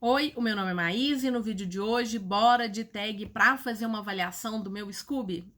Oi, o meu nome é Maísa e no vídeo de hoje, bora de tag para fazer uma avaliação do meu Scooby?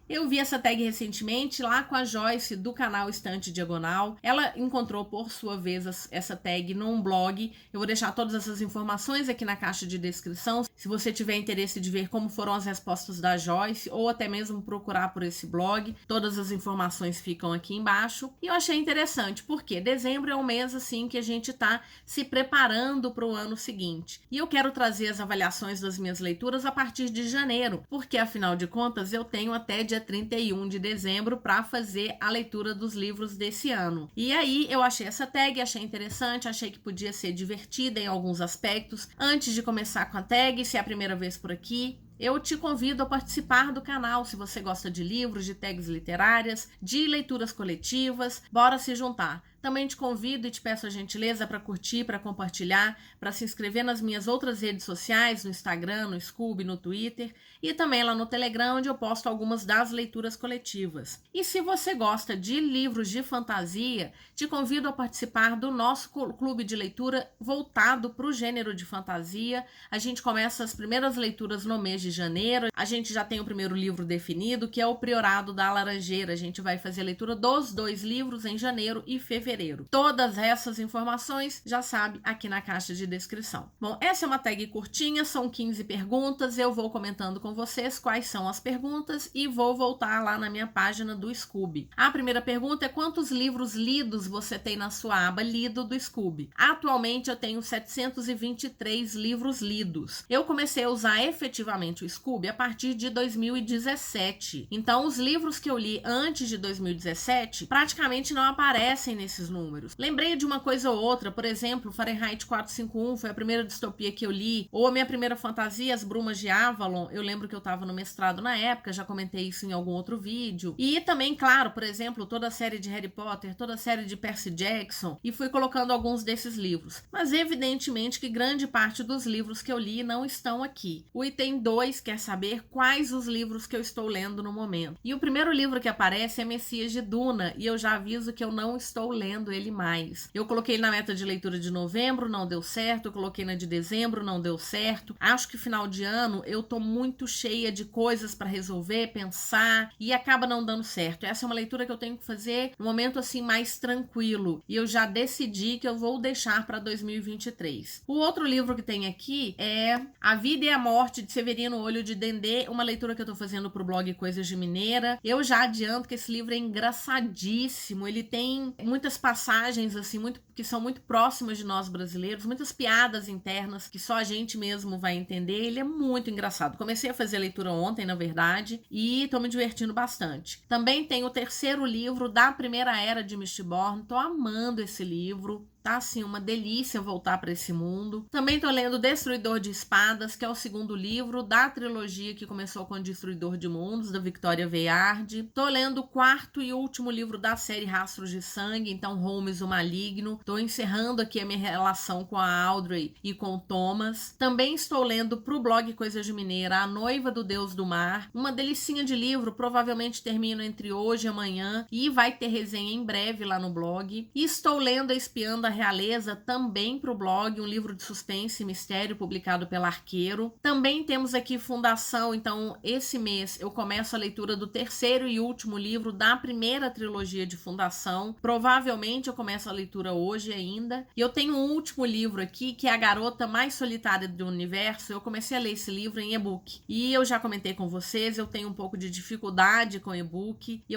Eu vi essa tag recentemente lá com a Joyce do canal Estante Diagonal. Ela encontrou, por sua vez, essa tag num blog. Eu vou deixar todas essas informações aqui na caixa de descrição. Se você tiver interesse de ver como foram as respostas da Joyce ou até mesmo procurar por esse blog, todas as informações ficam aqui embaixo. E eu achei interessante, porque dezembro é um mês assim que a gente tá se preparando para o ano seguinte. E eu quero trazer as avaliações das minhas leituras a partir de janeiro, porque afinal de contas eu tenho até dia 31 de dezembro para fazer a leitura dos livros desse ano. E aí eu achei essa tag, achei interessante, achei que podia ser divertida em alguns aspectos. Antes de começar com a tag, se é a primeira vez por aqui, eu te convido a participar do canal se você gosta de livros, de tags literárias, de leituras coletivas. Bora se juntar. Também te convido e te peço a gentileza para curtir, para compartilhar, para se inscrever nas minhas outras redes sociais, no Instagram, no Scooby, no Twitter e também lá no Telegram, onde eu posto algumas das leituras coletivas. E se você gosta de livros de fantasia, te convido a participar do nosso clube de leitura voltado para o gênero de fantasia. A gente começa as primeiras leituras no mês de janeiro. A gente já tem o primeiro livro definido, que é O Priorado da Laranjeira. A gente vai fazer a leitura dos 2 livros em janeiro e fevereiro. Todas essas informações, já sabe, aqui na caixa de descrição. Bom, essa é uma tag curtinha, são 15 perguntas, eu vou comentando com vocês quais são as perguntas e vou voltar lá na minha página do Scooby. A primeira pergunta é: quantos livros lidos você tem na sua aba lido do Scooby? Atualmente eu tenho 723 livros lidos. Eu comecei a usar efetivamente o Scooby a partir de 2017. Então os livros que eu li antes de 2017 praticamente não aparecem nesses números. Lembrei de uma coisa ou outra, por exemplo, Fahrenheit 451 foi a primeira distopia que eu li, ou a minha primeira fantasia, As Brumas de Avalon. Eu lembro que eu estava no mestrado na época, já comentei isso em algum outro vídeo. E também, claro, por exemplo, toda a série de Harry Potter, toda a série de Percy Jackson, e fui colocando alguns desses livros. Mas evidentemente que grande parte dos livros que eu li não estão aqui. O item 2 quer saber quais os livros que eu estou lendo no momento. E o primeiro livro que aparece é Messias de Duna, e eu já aviso que eu não estou lendo ele mais. Eu coloquei na meta de leitura de novembro, não deu certo. Eu coloquei na de dezembro, não deu certo. Acho que final de ano eu tô muito cheia de coisas para resolver, pensar, e acaba não dando certo. Essa é uma leitura que eu tenho que fazer no momento assim mais tranquilo, e eu já decidi que eu vou deixar para 2023. O outro livro que tem aqui é A Vida e a Morte de Severino Olho de Dendê, uma leitura que eu tô fazendo pro blog Coisas de Mineira. Eu já adianto que esse livro é engraçadíssimo. Ele tem muitas passagens assim que são muito próximas de nós brasileiros, muitas piadas internas que só a gente mesmo vai entender. Ele é muito engraçado. Comecei a fazer a leitura ontem, na verdade, e tô me divertindo bastante. Também tem o terceiro livro da Primeira Era de Mistborn. Tô amando esse livro. Tá assim, uma delícia voltar para esse mundo. Também tô lendo Destruidor de Espadas, que é o segundo livro da trilogia que começou com Destruidor de Mundos, da Victoria Veyard. Tô lendo o quarto e último livro da série Rastros de Sangue, então Holmes o Maligno. Tô encerrando aqui a minha relação com a Audrey e com o Thomas. Também estou lendo pro blog Coisas de Mineira A Noiva do Deus do Mar, uma delicinha de livro, provavelmente termino entre hoje e amanhã, e vai ter resenha em breve lá no blog. E estou lendo A Espiã da Realeza, também para o blog, um livro de suspense e mistério publicado pela Arqueiro. Também temos aqui Fundação, então esse mês eu começo a leitura do terceiro e último livro da primeira trilogia de Fundação. Provavelmente eu começo a leitura hoje ainda. E eu tenho um último livro aqui, que é A Garota Mais Solitária do Universo. Eu comecei a ler esse livro em e-book. E eu já comentei com vocês, eu tenho um pouco de dificuldade com e-book. E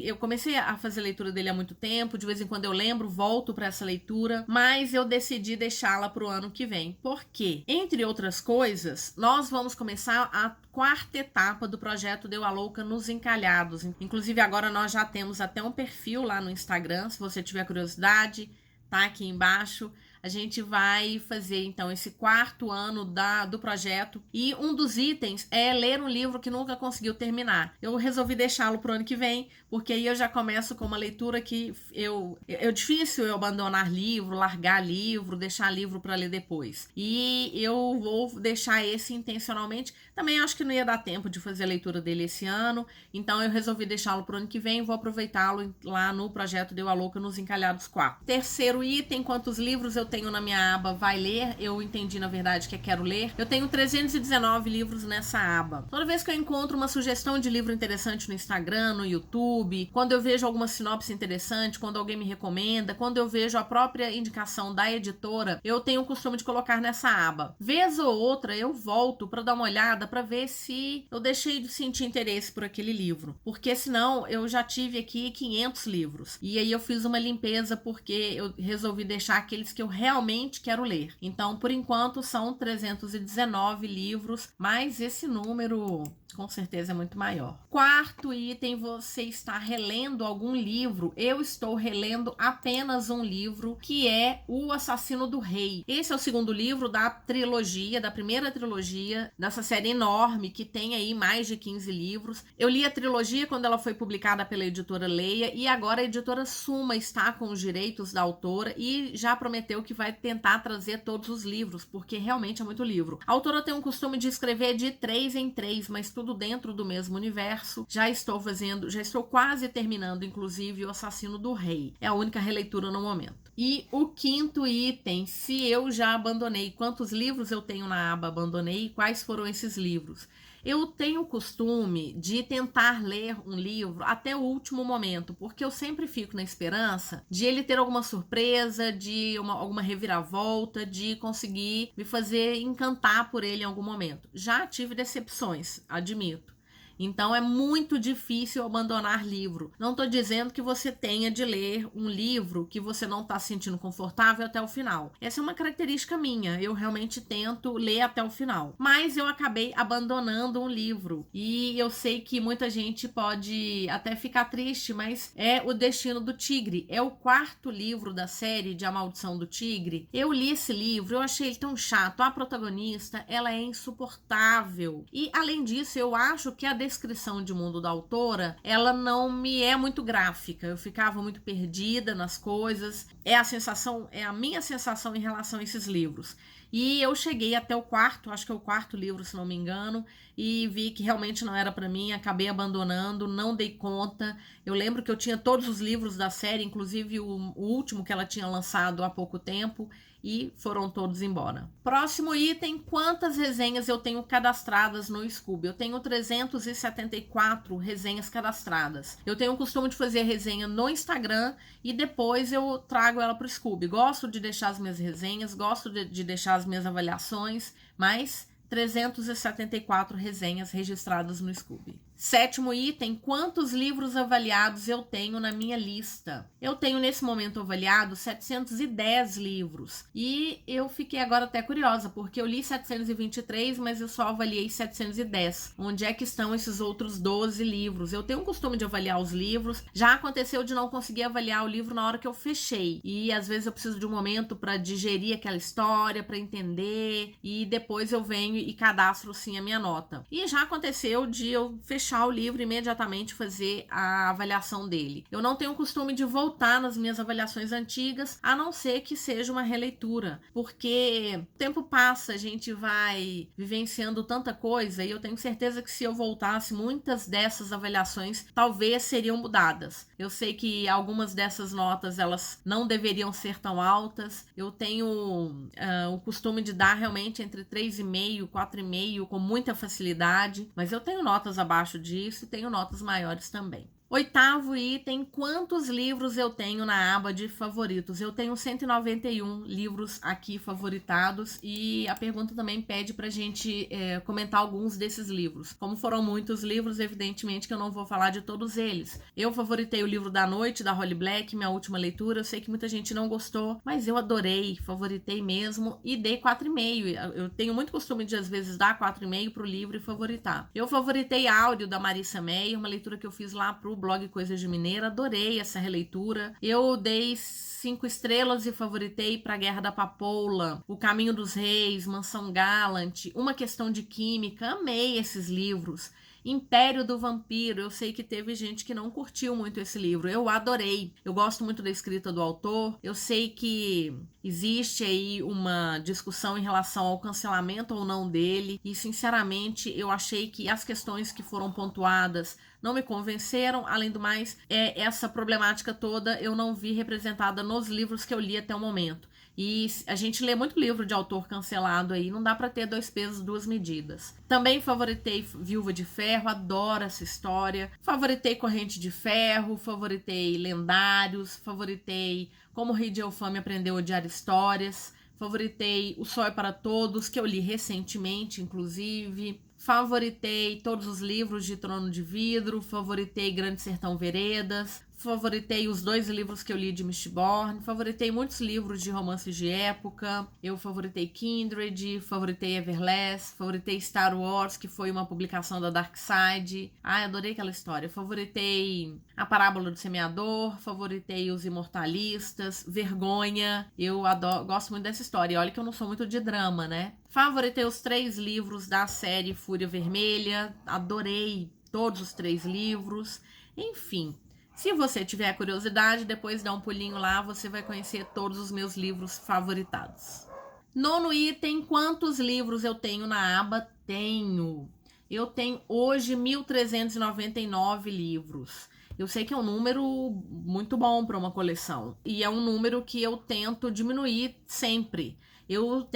eu comecei a fazer a leitura dele há muito tempo, de vez em quando eu lembro, volto para essa leitura, mas eu decidi deixá-la para o ano que vem. Por quê? Entre outras coisas, nós vamos começar a quarta etapa do projeto Deu a Louca nos Encalhados. Inclusive agora nós já temos até um perfil lá no Instagram, se você tiver curiosidade, tá aqui embaixo. a gente vai fazer então esse 4º ano do projeto, e um dos itens é ler um livro que nunca conseguiu terminar. Eu resolvi deixá-lo pro ano que vem, porque aí eu já começo com uma leitura que é difícil eu abandonar livro, largar livro, deixar livro para ler depois. E eu vou deixar esse intencionalmente. Também acho que não ia dar tempo de fazer a leitura dele esse ano, então eu resolvi deixá-lo pro ano que vem e vou aproveitá-lo lá no projeto Deu a Louca nos Encalhados 4. Terceiro item, quantos livros eu tenho na minha aba Vai Ler? Eu entendi, na verdade, que é Quero Ler. Eu tenho 319 livros nessa aba. Toda vez que eu encontro uma sugestão de livro interessante no Instagram, no YouTube, quando eu vejo alguma sinopse interessante, quando alguém me recomenda, quando eu vejo a própria indicação da editora, eu tenho o costume de colocar nessa aba. Vez ou outra eu volto para dar uma olhada para ver se eu deixei de sentir interesse por aquele livro, porque senão eu já tive aqui 500 livros. E aí eu fiz uma limpeza porque eu resolvi deixar aqueles que eu realmente quero ler. Então, por enquanto, são 319 livros, mas esse número com certeza é muito maior. Quarto item, você está relendo algum livro? Eu estou relendo apenas um livro, que é O Assassino do Rei. Esse é o segundo livro da trilogia, da primeira trilogia, dessa série enorme que tem aí mais de 15 livros. Eu li a trilogia quando ela foi publicada pela editora Leia, e agora a editora Suma está com os direitos da autora e já prometeu que vai tentar trazer todos os livros, porque realmente é muito livro. A autora tem um costume de escrever de 3 em 3, mas tudo dentro do mesmo universo. Já estou quase terminando, inclusive, O Assassino do Rei. É a única releitura no momento. E o quinto item, se eu já abandonei, quantos livros eu tenho na aba Abandonei e quais foram esses livros? Eu tenho o costume de tentar ler um livro até o último momento, porque eu sempre fico na esperança de ele ter alguma surpresa, de alguma reviravolta, de conseguir me fazer encantar por ele em algum momento. Já tive decepções, admito. Então é muito difícil abandonar livro. Não estou dizendo que você tenha de ler um livro que você não está se sentindo confortável até o final. Essa é uma característica minha. Eu realmente tento ler até o final. Mas eu acabei abandonando um livro. E eu sei que muita gente pode até ficar triste, mas é O Destino do Tigre. É o 4º livro da série de A Maldição do Tigre. Eu li esse livro, eu achei ele tão chato. A protagonista, ela é insuportável. E além disso, eu acho que a descrição de mundo da autora, ela não me é muito gráfica. Eu ficava muito perdida nas coisas. É a minha sensação em relação a esses livros. E eu cheguei até o 4º, acho que é o 4º livro, se não me engano, e vi que realmente não era para mim, acabei abandonando, não dei conta. Eu lembro que eu tinha todos os livros da série, inclusive o último que ela tinha lançado há pouco tempo, e foram todos embora. Próximo item, quantas resenhas eu tenho cadastradas no Scooby? Eu tenho 374 resenhas cadastradas. Eu tenho o costume de fazer resenha no Instagram e depois eu trago ela para o Scooby. Gosto de deixar as minhas resenhas, gosto de deixar as minhas avaliações, mas 374 resenhas registradas no Scooby. Sétimo item, quantos livros avaliados eu tenho na minha lista? Eu tenho nesse momento avaliado 710 livros. E eu fiquei agora até curiosa, porque eu li 723, mas eu só avaliei 710. Onde é que estão esses outros 12 livros? Eu tenho o costume de avaliar os livros. Já aconteceu de não conseguir avaliar o livro na hora que eu fechei. E às vezes eu preciso de um momento para digerir aquela história, para entender. E depois eu venho e cadastro sim a minha nota. E já aconteceu de eu fechar o livro e imediatamente fazer a avaliação dele. Eu não tenho o costume de voltar nas minhas avaliações antigas, a não ser que seja uma releitura, porque o tempo passa, a gente vai vivenciando tanta coisa e eu tenho certeza que se eu voltasse, muitas dessas avaliações talvez seriam mudadas. Eu sei que algumas dessas notas, elas não deveriam ser tão altas. Eu tenho o costume de dar realmente entre 3,5 e 4,5 com muita facilidade, mas eu tenho notas abaixo disso e tenho notas maiores também. Oitavo item, quantos livros eu tenho na aba de favoritos? Eu tenho 191 livros aqui favoritados e a pergunta também pede pra gente comentar alguns desses livros. Como foram muitos livros, evidentemente que eu não vou falar de todos eles. Eu favoritei o livro da noite, da Holly Black, minha última leitura. Eu sei que muita gente não gostou, mas eu adorei, favoritei mesmo e dei 4,5. Eu tenho muito costume de às vezes dar 4,5 pro livro e favoritar. Eu favoritei Áureo, da Marissa Meyer, uma leitura que eu fiz lá pro blog Coisas de Mineira, adorei essa releitura. Eu dei 5 estrelas e favoritei para a Guerra da Papoula, O Caminho dos Reis, Mansão Gallant, Uma Questão de Química. Amei esses livros. Império do Vampiro, eu sei que teve gente que não curtiu muito esse livro, eu adorei, eu gosto muito da escrita do autor, eu sei que existe aí uma discussão em relação ao cancelamento ou não dele, e sinceramente eu achei que as questões que foram pontuadas não me convenceram. Além do mais, essa problemática toda eu não vi representada nos livros que eu li até o momento. E a gente lê muito livro de autor cancelado aí, não dá para ter 2 pesos, 2 medidas. Também favoritei Viúva de Ferro, adoro essa história. Favoritei Corrente de Ferro, favoritei Lendários, favoritei Como o Rei de Eufame Aprendeu a Odiar Histórias, favoritei O Sol é para Todos, que eu li recentemente, inclusive. Favoritei todos os livros de Trono de Vidro, favoritei Grande Sertão Veredas, favoritei os 2 livros que eu li de Mistborn, favoritei muitos livros de romances de época, eu favoritei Kindred, favoritei Everlast, favoritei Star Wars, que foi uma publicação da Dark Side. Ai, adorei aquela história. Favoritei A Parábola do Semeador, favoritei Os Imortalistas, Vergonha, eu gosto muito dessa história. E olha que eu não sou muito de drama, né? Favoritei os 3 livros da série Fúria Vermelha, adorei todos os 3 livros, enfim. Se você tiver curiosidade, depois dá um pulinho lá, você vai conhecer todos os meus livros favoritados. 9º item, quantos livros eu tenho na aba? Eu tenho hoje 1.399 livros. Eu sei que é um número muito bom para uma coleção. E é um número que eu tento diminuir sempre. Eu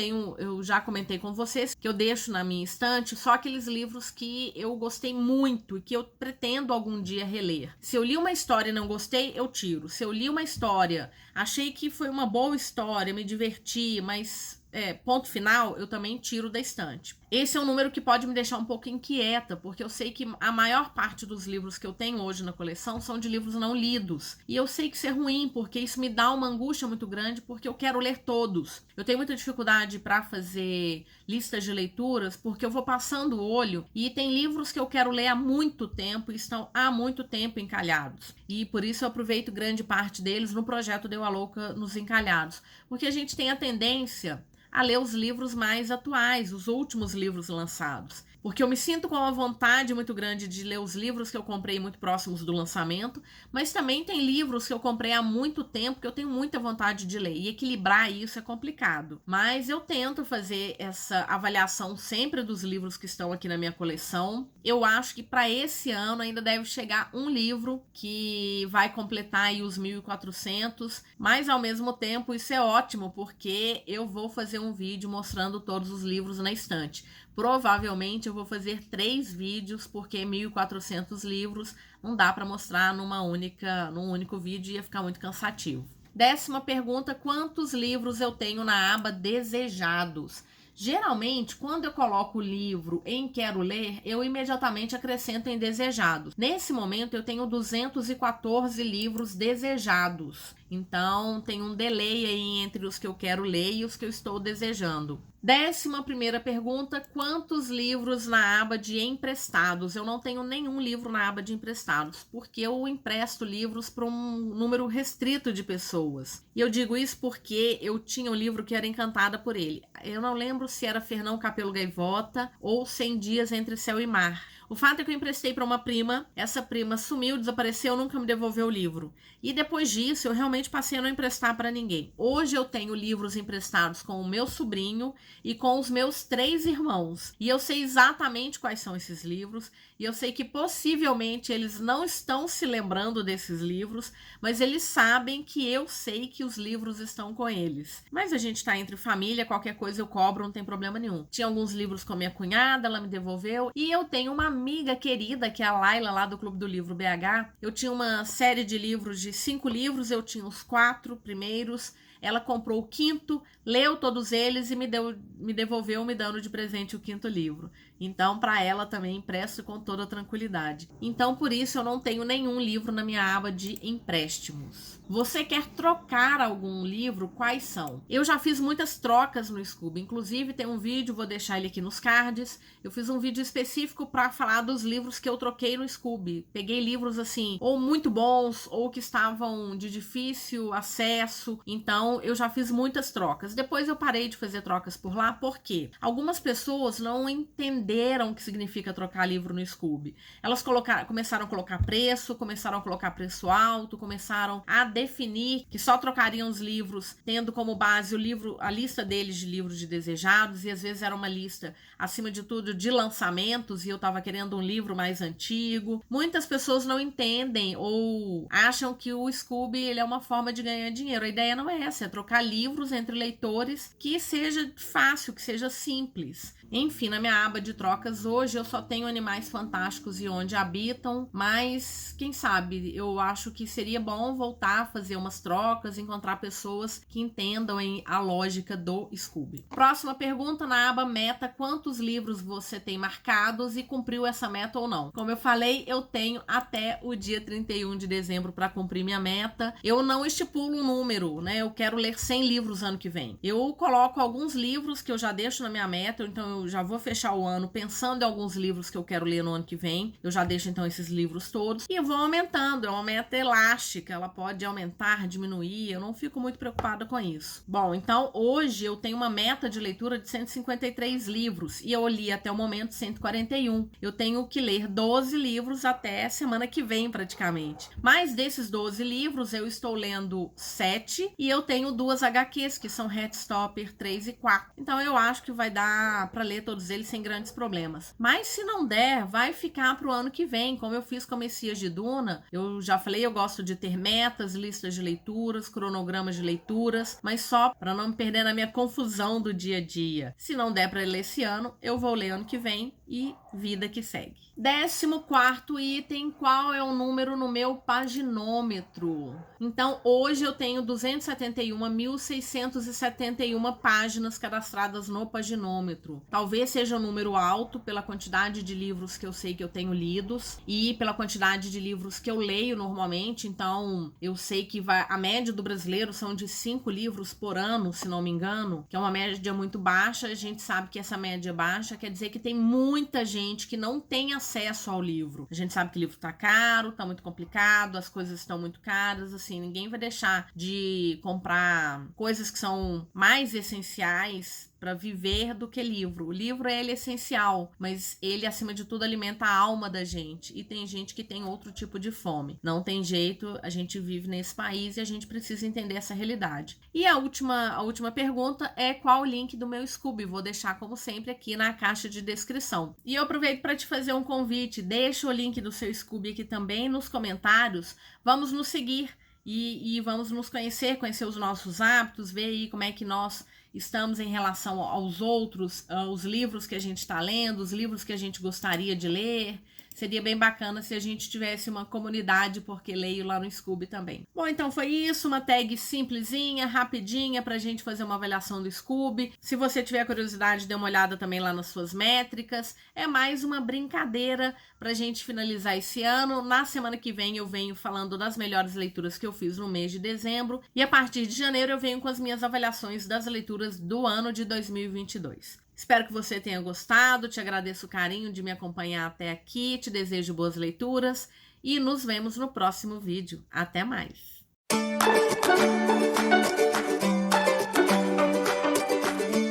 já comentei com vocês que eu deixo na minha estante só aqueles livros que eu gostei muito e que eu pretendo algum dia reler. Se eu li uma história e não gostei, eu tiro. Se eu li uma história, achei que foi uma boa história, me diverti, mas ponto final, eu também tiro da estante. Esse é um número que pode me deixar um pouco inquieta, porque eu sei que a maior parte dos livros que eu tenho hoje na coleção são de livros não lidos. E eu sei que isso é ruim, porque isso me dá uma angústia muito grande, porque eu quero ler todos. Eu tenho muita dificuldade para fazer listas de leituras, porque eu vou passando o olho e tem livros que eu quero ler há muito tempo e estão há muito tempo encalhados. E por isso eu aproveito grande parte deles no projeto Deu a Louca nos Encalhados. Porque a gente tem a tendência a ler os livros mais atuais, os últimos livros lançados. Porque eu me sinto com uma vontade muito grande de ler os livros que eu comprei muito próximos do lançamento, mas também tem livros que eu comprei há muito tempo que eu tenho muita vontade de ler. E equilibrar isso é complicado. Mas eu tento fazer essa avaliação sempre dos livros que estão aqui na minha coleção. Eu acho que para esse ano ainda deve chegar um livro que vai completar aí os 1.400, mas ao mesmo tempo isso é ótimo, porque eu vou fazer um vídeo mostrando todos os livros na estante. Provavelmente eu vou fazer 3 vídeos, porque 1.400 livros não dá para mostrar num único vídeo, ia ficar muito cansativo. 10ª pergunta, quantos livros eu tenho na aba desejados? Geralmente, quando eu coloco o livro em quero ler, eu imediatamente acrescento em desejados. Nesse momento, eu tenho 214 livros desejados. Então, tem um delay aí entre os que eu quero ler e os que eu estou desejando. 11ª pergunta, quantos livros na aba de emprestados? Eu não tenho nenhum livro na aba de emprestados, porque eu empresto livros para um número restrito de pessoas. E eu digo isso porque eu tinha um livro que era encantada por ele. Eu não lembro se era Fernão Capelo Gaivota ou 100 Dias Entre Céu e Mar. O fato é que eu emprestei para uma prima, essa prima sumiu, desapareceu, nunca me devolveu o livro. E depois disso, eu realmente passei a não emprestar para ninguém. Hoje eu tenho livros emprestados com o meu sobrinho e com os meus 3 irmãos. E eu sei exatamente quais são esses livros. E eu sei que possivelmente eles não estão se lembrando desses livros, mas eles sabem que eu sei que os livros estão com eles. Mas a gente está entre família, qualquer coisa eu cobro, não tem problema nenhum. Tinha alguns livros com a minha cunhada, ela me devolveu. E eu tenho uma amiga querida, que é a Laila, lá do Clube do Livro BH. Eu tinha uma série de livros de 5 livros, eu tinha os 4 primeiros. Ela comprou o 5º, leu todos eles e me devolveu me dando de presente o 5º livro. Então, para ela também empresto com todo toda tranquilidade. Então, por isso, eu não tenho nenhum livro na minha aba de empréstimos. Você quer trocar algum livro? Quais são? Eu já fiz muitas trocas no Scooby, inclusive tem um vídeo, vou deixar ele aqui nos cards. Eu fiz um vídeo específico para falar dos livros que eu troquei no Scooby. Peguei livros assim, ou muito bons, ou que estavam de difícil acesso. Então, eu já fiz muitas trocas. Depois eu parei de fazer trocas por lá, porque algumas pessoas não entenderam o que significa trocar livro no Scooby. Elas começaram a colocar preço, começaram a colocar preço alto, começaram a definir que só trocariam os livros tendo como base a lista deles de livros de desejados, e às vezes era uma lista, acima de tudo, de lançamentos, e eu tava querendo um livro mais antigo. Muitas pessoas não entendem ou acham que o Scooby ele é uma forma de ganhar dinheiro. A ideia não é essa, é trocar livros entre leitores que seja fácil, que seja simples. Enfim, na minha aba de trocas hoje eu só tenho Animais Fantásticos e Onde Habitam, mas quem sabe, eu acho que seria bom voltar a fazer umas trocas, encontrar pessoas que entendam a lógica do Scooby. Próxima pergunta na aba meta: quantos livros você tem marcados e cumpriu essa meta ou não? Como eu falei, eu tenho até o dia 31 de dezembro para cumprir minha meta. Eu não estipulo um número, né? Eu quero ler 100 livros ano que vem. Eu coloco alguns livros que eu já deixo na minha meta, então eu já vou fechar o ano pensando em alguns livros que eu quero ler no ano que vem. Eu já deixo então esses livros todos e vou aumentando. É uma meta elástica, ela pode aumentar, diminuir, eu não fico muito preocupada com isso. Bom, então hoje eu tenho uma meta de leitura de 153 livros e eu li até o momento 141. Eu tenho que ler 12 livros até semana que vem praticamente. Mas desses 12 livros eu estou lendo 7 e eu tenho 2 HQs que são Heartstopper 3 e 4. Então eu acho que vai dar para ler todos eles sem grandes problemas. Mas se não der, vai ficar para o ano que vem, como eu fiz com Messias de Duna. Eu já falei, eu gosto de ter metas, listas de leituras, cronogramas de leituras, mas só para não me perder na minha confusão do dia a dia. Se não der para ler esse ano, eu vou ler ano que vem e vida que segue. 14º item: qual é o número no meu paginômetro? Então, hoje eu tenho 271.671 páginas cadastradas no paginômetro. Talvez seja um número alto pela quantidade de livros que eu sei que eu tenho lidos e pela quantidade de livros que eu leio normalmente. Então, eu sei que a média do brasileiro são de 5 livros por ano, se não me engano, que é uma média muito baixa. A gente sabe que essa média baixa quer dizer que tem muita gente que não tem acesso ao livro. A gente sabe que o livro tá caro, tá muito complicado, as coisas estão muito caras, assim, ninguém vai deixar de comprar coisas que são mais essenciais para viver do que livro. O livro ele é essencial, mas ele, acima de tudo, alimenta a alma da gente. E tem gente que tem outro tipo de fome. Não tem jeito, a gente vive nesse país e a gente precisa entender essa realidade. E a última pergunta é: qual o link do meu Scooby? Vou deixar, como sempre, aqui na caixa de descrição. E eu aproveito para te fazer um convite. Deixa o link do seu Scooby aqui também nos comentários. Vamos nos seguir e vamos nos conhecer os nossos hábitos, ver aí como é que nós estamos em relação aos outros, aos livros que a gente está lendo, os livros que a gente gostaria de ler. Seria bem bacana se a gente tivesse uma comunidade, porque leio lá no Scooby também. Bom, então foi isso, uma tag simplesinha, rapidinha, pra gente fazer uma avaliação do Scooby. Se você tiver curiosidade, dê uma olhada também lá nas suas métricas. É mais uma brincadeira pra gente finalizar esse ano. Na semana que vem eu venho falando das melhores leituras que eu fiz no mês de dezembro. E a partir de janeiro eu venho com as minhas avaliações das leituras do ano de 2022. Espero que você tenha gostado, te agradeço o carinho de me acompanhar até aqui, te desejo boas leituras e nos vemos no próximo vídeo. Até mais!